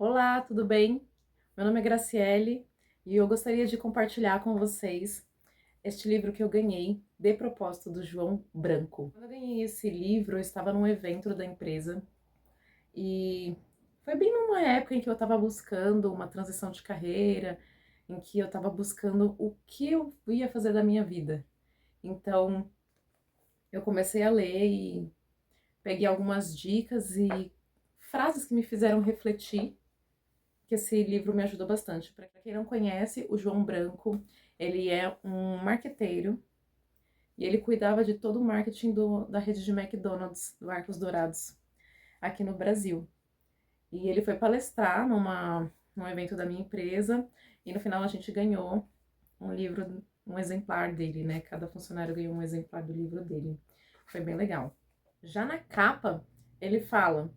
Olá, tudo bem? Meu nome é Graciele e eu gostaria de compartilhar com vocês este livro que eu ganhei, De Propósito, do João Branco. Quando eu ganhei esse livro, eu estava num evento da empresa e foi bem numa época em que eu estava buscando uma transição de carreira, em que eu estava buscando o que eu ia fazer da minha vida. Então, eu comecei a ler e peguei algumas dicas e frases que me fizeram refletir que esse livro me ajudou bastante. Para quem não conhece, o João Branco, ele é um marqueteiro e ele cuidava de todo o marketing da rede de McDonald's, do Arcos Dourados, aqui no Brasil. E ele foi palestrar num evento da minha empresa e no final a gente ganhou um livro, um exemplar dele, né? Cada funcionário ganhou um exemplar do livro dele. Foi bem legal. Já na capa, ele fala: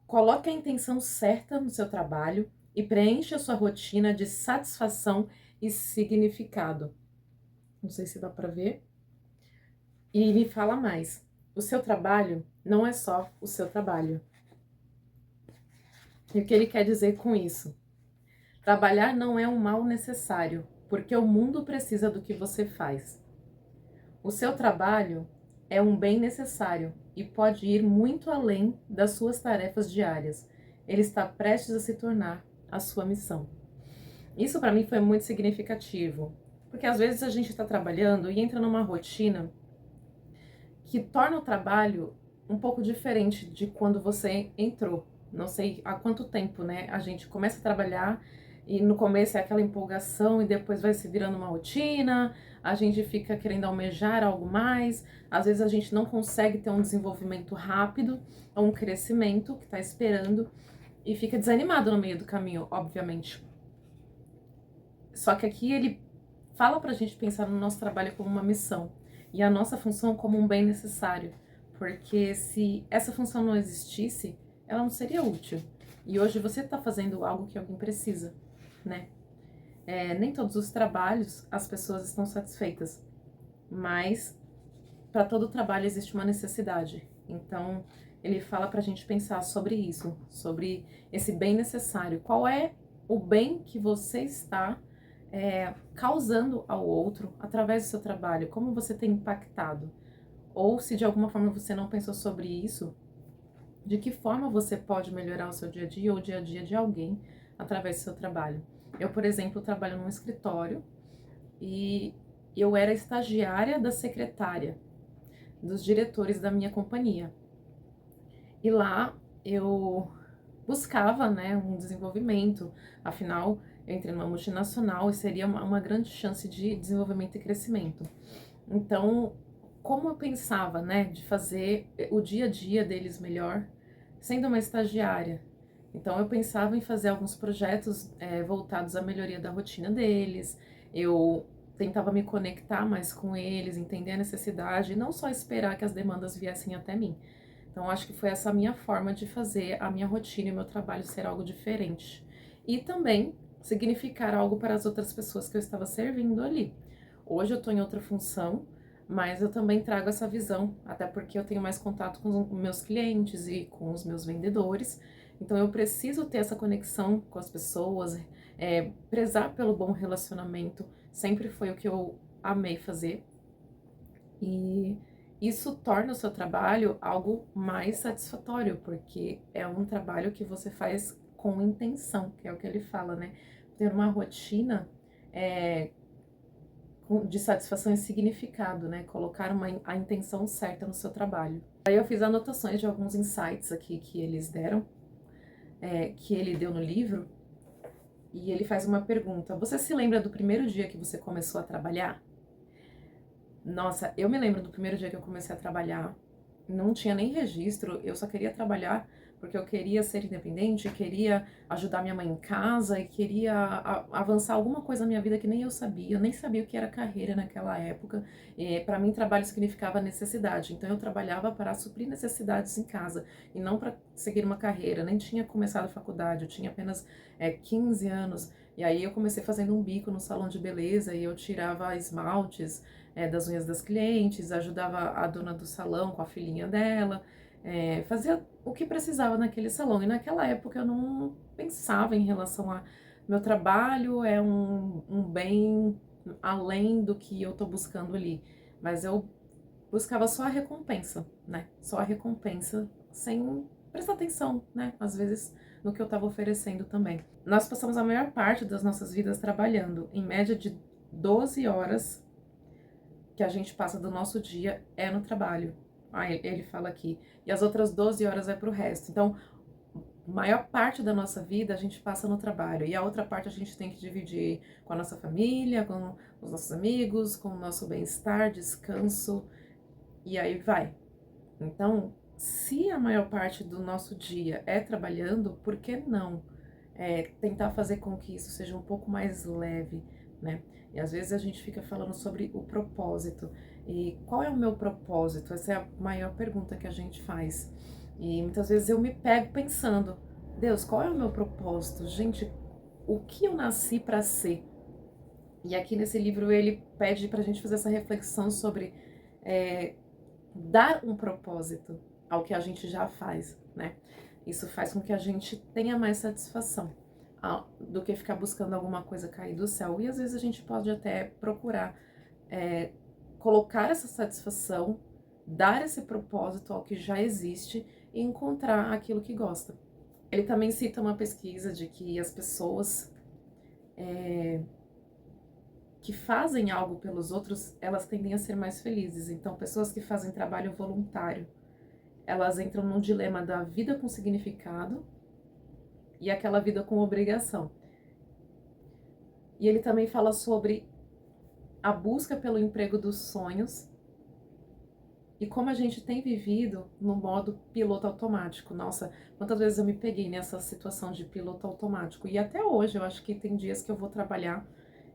coloque a intenção certa no seu trabalho e preencha a sua rotina de satisfação e significado. Não sei se dá para ver. E ele fala mais: o seu trabalho não é só o seu trabalho. E o que ele quer dizer com isso? Trabalhar não é um mal necessário, porque o mundo precisa do que você faz. O seu trabalho é um bem necessário e pode ir muito além das suas tarefas diárias. Ele está prestes a se tornar a sua missão. Isso para mim foi muito significativo, porque às vezes a gente está trabalhando e entra numa rotina que torna o trabalho um pouco diferente de quando você entrou. Não sei há quanto tempo, né? A gente começa a trabalhar e no começo é aquela empolgação e depois vai se virando uma rotina, a gente fica querendo almejar algo mais, às vezes a gente não consegue ter um desenvolvimento rápido ou um crescimento que está esperando e fica desanimado no meio do caminho, obviamente. Só que aqui ele fala pra gente pensar no nosso trabalho como uma missão e a nossa função como um bem necessário, porque se essa função não existisse, ela não seria útil. E hoje você está fazendo algo que alguém precisa, né? Nem todos os trabalhos as pessoas estão satisfeitas, mas para todo trabalho existe uma necessidade. Então ele fala pra gente pensar sobre isso, sobre esse bem necessário. Qual é o bem que você está causando ao outro através do seu trabalho? Como você tem impactado? Ou se de alguma forma você não pensou sobre isso, de que forma você pode melhorar o seu dia a dia ou o dia a dia de alguém através do seu trabalho? Eu, por exemplo, trabalho num escritório e eu era estagiária da secretária dos diretores da minha companhia. E lá eu buscava, né, um desenvolvimento, afinal, eu entrei numa multinacional e seria uma grande chance de desenvolvimento e crescimento. Então, como eu pensava, né, de fazer o dia a dia deles melhor, sendo uma estagiária? Então, eu pensava em fazer alguns projetos voltados à melhoria da rotina deles, eu tentava me conectar mais com eles, entender a necessidade, e não só esperar que as demandas viessem até mim. Então, acho que foi essa minha forma de fazer a minha rotina e o meu trabalho ser algo diferente. E também significar algo para as outras pessoas que eu estava servindo ali. Hoje eu estou em outra função, mas eu também trago essa visão, até porque eu tenho mais contato com os meus clientes e com os meus vendedores. Então, eu preciso ter essa conexão com as pessoas, prezar pelo bom relacionamento, sempre foi o que eu amei fazer. E isso torna o seu trabalho algo mais satisfatório, porque é um trabalho que você faz com intenção, que é o que ele fala, né? Ter uma rotina é, de satisfação e significado, né? Colocar a intenção certa no seu trabalho. Aí eu fiz anotações de alguns insights aqui que eles deram, que ele deu no livro, e ele faz uma pergunta: você se lembra do primeiro dia que você começou a trabalhar? Nossa, eu me lembro do primeiro dia que eu comecei a trabalhar, não tinha nem registro, eu só queria trabalhar porque eu queria ser independente, queria ajudar minha mãe em casa e queria avançar alguma coisa na minha vida que nem eu nem sabia o que era carreira naquela época. Para mim, trabalho significava necessidade, então eu trabalhava para suprir necessidades em casa e não para seguir uma carreira. Nem tinha começado a faculdade, eu tinha apenas 15 anos. E aí eu comecei fazendo um bico no salão de beleza e eu tirava esmaltes das unhas das clientes, ajudava a dona do salão com a filhinha dela, fazia o que precisava naquele salão. E naquela época eu pensava em relação a meu trabalho é um bem além do que eu tô buscando ali, mas eu buscava só a recompensa, né? Só a recompensa, sem prestar atenção, né? Às vezes no que eu estava oferecendo também. Nós passamos a maior parte das nossas vidas trabalhando, em média de 12 horas que a gente passa do nosso dia é no trabalho. Ah, ele fala aqui. E as outras 12 horas é pro resto. Então, a maior parte da nossa vida a gente passa no trabalho. E a outra parte a gente tem que dividir com a nossa família, com os nossos amigos, com o nosso bem-estar, descanso. E aí vai. Então, se a maior parte do nosso dia é trabalhando, por que não tentar fazer com que isso seja um pouco mais leve, né? E às vezes a gente fica falando sobre o propósito. E qual é o meu propósito? Essa é a maior pergunta que a gente faz. E muitas vezes eu me pego pensando, Deus, qual é o meu propósito? Gente, o que eu nasci para ser? E aqui nesse livro ele pede para a gente fazer essa reflexão sobre é, dar um propósito ao que a gente já faz, né? Isso faz com que a gente tenha mais satisfação do que ficar buscando alguma coisa cair do céu. E às vezes a gente pode até procurar é, colocar essa satisfação, dar esse propósito ao que já existe e encontrar aquilo que gosta. Ele também cita uma pesquisa de que as pessoas que fazem algo pelos outros, elas tendem a ser mais felizes. Então, pessoas que fazem trabalho voluntário, elas entram num dilema da vida com significado e aquela vida com obrigação. E ele também fala sobre a busca pelo emprego dos sonhos e como a gente tem vivido no modo piloto automático. Nossa, quantas vezes eu me peguei nessa situação de piloto automático. E até hoje, eu acho que tem dias que eu vou trabalhar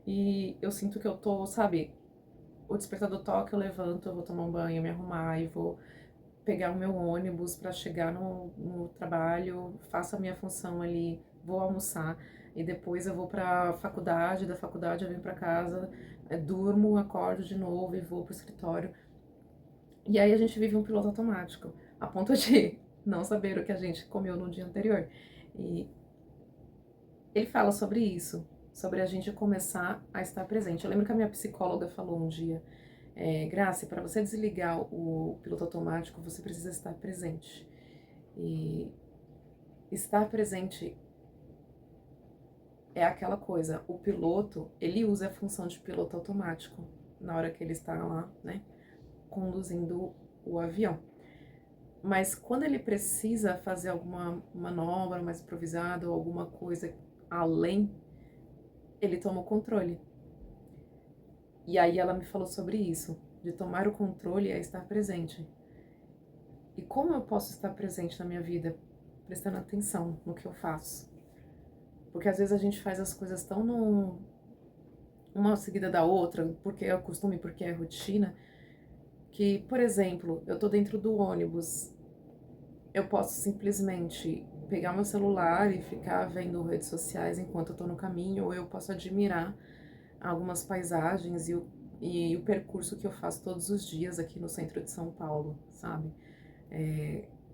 e eu sinto que eu tô, sabe, o despertador toca, eu levanto, eu vou tomar um banho, me arrumar e vou pegar o meu ônibus para chegar no trabalho, faço a minha função ali, vou almoçar e depois eu vou para a faculdade, da faculdade eu venho para casa, durmo, acordo de novo e vou para o escritório. E aí a gente vive um piloto automático, a ponto de não saber o que a gente comeu no dia anterior. E ele fala sobre isso, sobre a gente começar a estar presente. Eu lembro que a minha psicóloga falou um dia, Graça, para você desligar o piloto automático, você precisa estar presente. E estar presente é aquela coisa, o piloto, ele usa a função de piloto automático na hora que ele está lá, né, conduzindo o avião. Mas quando ele precisa fazer alguma manobra mais improvisada ou alguma coisa além, ele toma o controle. E aí ela me falou sobre isso, de tomar o controle é estar presente. E como eu posso estar presente na minha vida? Prestando atenção no que eu faço. Porque às vezes a gente faz as coisas tão uma seguida da outra, porque é o costume, porque é rotina, que, por exemplo, eu tô dentro do ônibus, eu posso simplesmente pegar meu celular e ficar vendo redes sociais enquanto eu tô no caminho, ou eu posso admirar algumas paisagens e o percurso que eu faço todos os dias aqui no centro de São Paulo, sabe?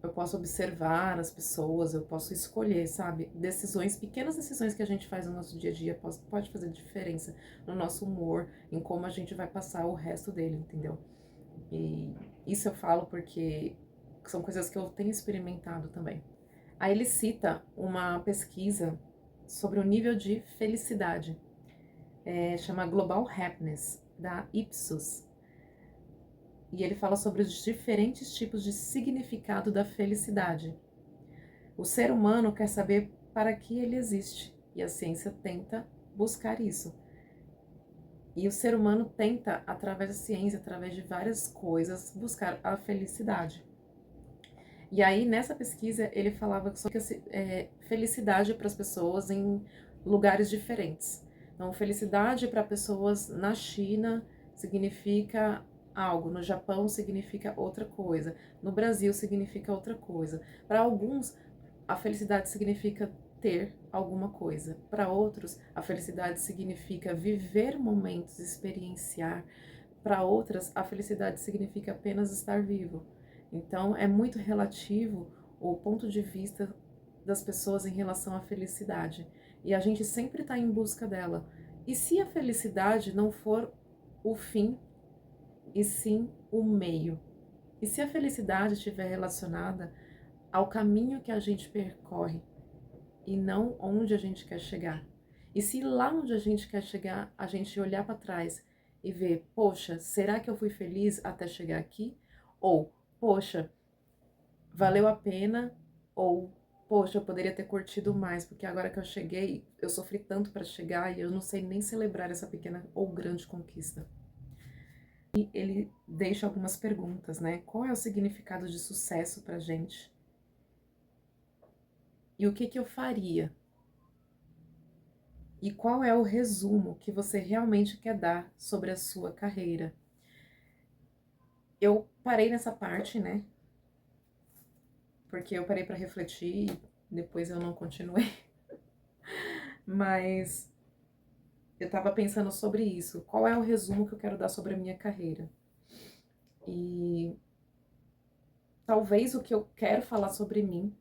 Eu posso observar as pessoas, eu posso escolher, sabe? Decisões, pequenas decisões que a gente faz no nosso dia a dia pode fazer diferença no nosso humor, em como a gente vai passar o resto dele, entendeu? E isso eu falo porque são coisas que eu tenho experimentado também. Aí ele cita uma pesquisa sobre o nível de felicidade, chama Global Happiness, da Ipsos. E ele fala sobre os diferentes tipos de significado da felicidade. O ser humano quer saber para que ele existe, e a ciência tenta buscar isso. E o ser humano tenta, através da ciência, através de várias coisas, buscar a felicidade. E aí, nessa pesquisa, ele falava sobre felicidade para as pessoas em lugares diferentes. Então, felicidade para pessoas na China significa algo, no Japão significa outra coisa, no Brasil significa outra coisa. Para alguns, a felicidade significa ter alguma coisa. Para outros, a felicidade significa viver momentos, experienciar. Para outras, a felicidade significa apenas estar vivo. Então, é muito relativo o ponto de vista das pessoas em relação à felicidade. E a gente sempre está em busca dela. E se a felicidade não for o fim, e sim o meio? E se a felicidade estiver relacionada ao caminho que a gente percorre e não onde a gente quer chegar? E se lá onde a gente quer chegar, a gente olhar para trás e ver, poxa, será que eu fui feliz até chegar aqui? Ou, poxa, valeu a pena? Ou, poxa, eu poderia ter curtido mais, porque agora que eu cheguei, eu sofri tanto para chegar e eu não sei nem celebrar essa pequena ou grande conquista. E ele deixa algumas perguntas, né? Qual é o significado de sucesso pra gente? E o que eu faria? E qual é o resumo que você realmente quer dar sobre a sua carreira? Eu parei nessa parte, né? Porque eu parei para refletir e depois eu não continuei. Mas eu tava pensando sobre isso. Qual é o resumo que eu quero dar sobre a minha carreira? E talvez o que eu quero falar sobre mim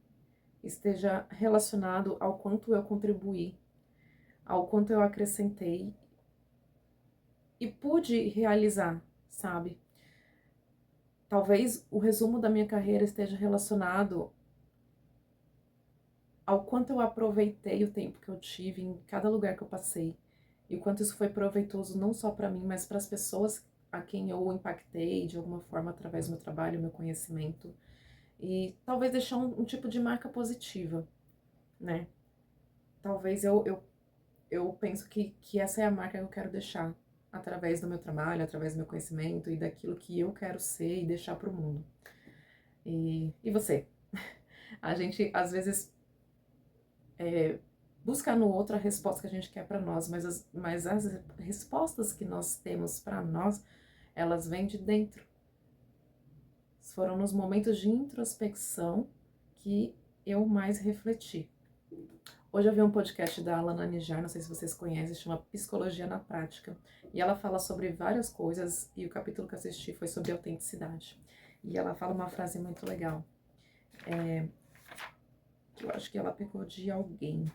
esteja relacionado ao quanto eu contribuí, ao quanto eu acrescentei e pude realizar, sabe? Talvez o resumo da minha carreira esteja relacionado ao quanto eu aproveitei o tempo que eu tive em cada lugar que eu passei e o quanto isso foi proveitoso não só para mim, mas para as pessoas a quem eu impactei de alguma forma através do meu trabalho, meu conhecimento e talvez deixar um tipo de marca positiva, né? Talvez eu penso que essa é a marca que eu quero deixar através do meu trabalho, através do meu conhecimento e daquilo que eu quero ser e deixar para o mundo. E você? A gente, às vezes, busca no outro a resposta que a gente quer para nós, mas as respostas que nós temos para nós, elas vêm de dentro. Foram nos momentos de introspecção que eu mais refleti. Hoje eu vi um podcast da Alana Nijar, não sei se vocês conhecem, chama Psicologia na Prática. E ela fala sobre várias coisas, e o capítulo que eu assisti foi sobre autenticidade. E ela fala uma frase muito legal. Eu acho que ela pegou de alguém,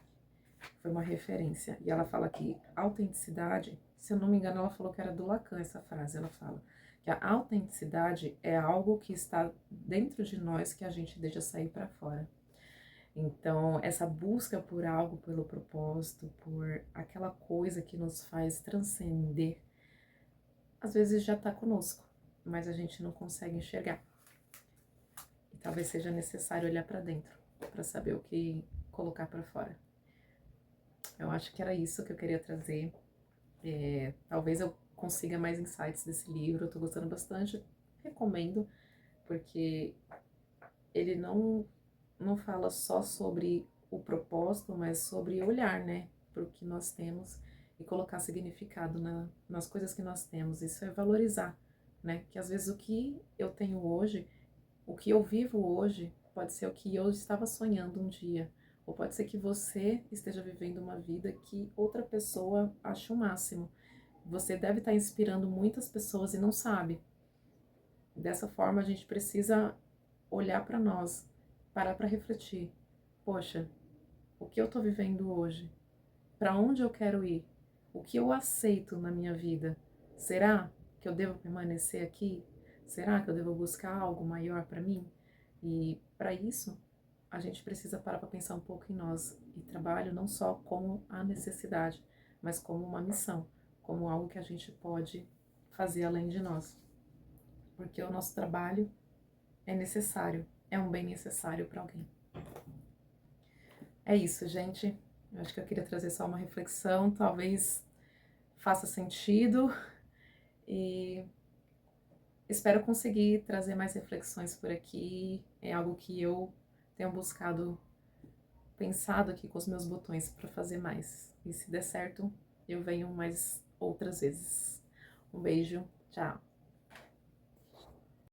foi uma referência. E ela fala que autenticidade, se eu não me engano, ela falou que era do Lacan essa frase. Ela fala que a autenticidade é algo que está dentro de nós que a gente deixa sair para fora. Então, essa busca por algo, pelo propósito, por aquela coisa que nos faz transcender, às vezes já está conosco, mas a gente não consegue enxergar. E talvez seja necessário olhar para dentro, para saber o que colocar para fora. Eu acho que era isso que eu queria trazer. Talvez eu consiga mais insights desse livro, eu tô gostando bastante, recomendo, porque ele não fala só sobre o propósito, mas sobre olhar, né, para o que nós temos e colocar significado nas coisas que nós temos. Isso é valorizar, né, que às vezes o que eu tenho hoje, o que eu vivo hoje, pode ser o que eu estava sonhando um dia, ou pode ser que você esteja vivendo uma vida que outra pessoa acha o máximo. Você deve estar inspirando muitas pessoas e não sabe. Dessa forma, a gente precisa olhar para nós, parar para refletir. Poxa, o que eu estou vivendo hoje? Para onde eu quero ir? O que eu aceito na minha vida? Será que eu devo permanecer aqui? Será que eu devo buscar algo maior para mim? E para isso, a gente precisa parar para pensar um pouco em nós e trabalho não só como a necessidade, mas como uma missão, como algo que a gente pode fazer além de nós. Porque o nosso trabalho é necessário, é um bem necessário para alguém. É isso, gente. Eu acho que eu queria trazer só uma reflexão, talvez faça sentido e espero conseguir trazer mais reflexões por aqui. É algo que eu tenho buscado, pensado aqui com os meus botões para fazer mais. E se der certo, eu venho mais outras vezes. Um beijo, tchau.